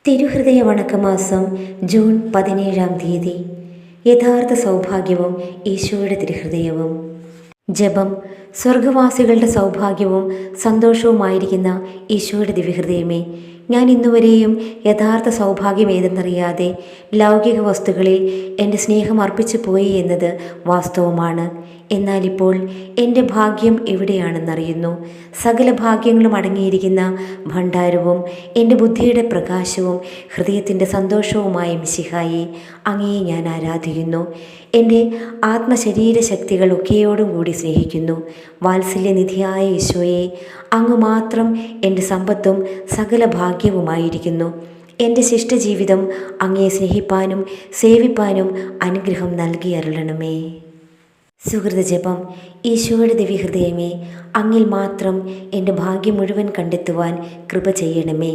തിരുഹൃദയ വണക്കമാസം June 17-ാം തീയതി. യഥാർത്ഥ സൗഭാഗ്യവും ഈശോയുടെ തിരുഹൃദയവും. ജപം. സ്വർഗവാസികളുടെ സൗഭാഗ്യവും സന്തോഷവുമായിരിക്കുന്ന ഈശോയുടെ ദിവ്യഹൃദയമേ, ഞാൻ ഇന്നുവരെയും യഥാർത്ഥ സൗഭാഗ്യം ഏതെന്നറിയാതെ ലൗകിക വസ്തുക്കളിൽ എൻ്റെ സ്നേഹം അർപ്പിച്ചു പോയി എന്നത് വാസ്തവമാണ്. എന്നാൽ ഇപ്പോൾ എൻ്റെ ഭാഗ്യം എവിടെയാണെന്നറിയുന്നു. സകല ഭാഗ്യങ്ങളും അടങ്ങിയിരിക്കുന്ന ഭണ്ഡാരവും എൻ്റെ ബുദ്ധിയുടെ പ്രകാശവും ഹൃദയത്തിൻ്റെ സന്തോഷവുമായ മിശിഹായെ, അങ്ങയെ ഞാൻ ആരാധിക്കുന്നു. എൻ്റെ ആത്മശരീര ശക്തികൾ ഒക്കെയോടും കൂടി സ്നേഹിക്കുന്നു. വാത്സല്യനിധിയായ ഈശോയെ, അങ്ങ് മാത്രം എൻ്റെ സമ്പത്തും സകല ഭാഗ്യവുമായിരിക്കുന്നു. എൻ്റെ ശിഷ്ടജീവിതം അങ്ങയെ സ്നേഹിപ്പാനും സേവിപ്പാനും അനുഗ്രഹം നൽകി അരുളണമേ. സുഹൃതജപം. ഈശോയുടെ ദിവ്യഹൃദയമേ, അങ്ങിൽ മാത്രം എൻ്റെ ഭാഗ്യം മുഴുവൻ കണ്ടെത്തുവാൻ കൃപ ചെയ്യണമേ.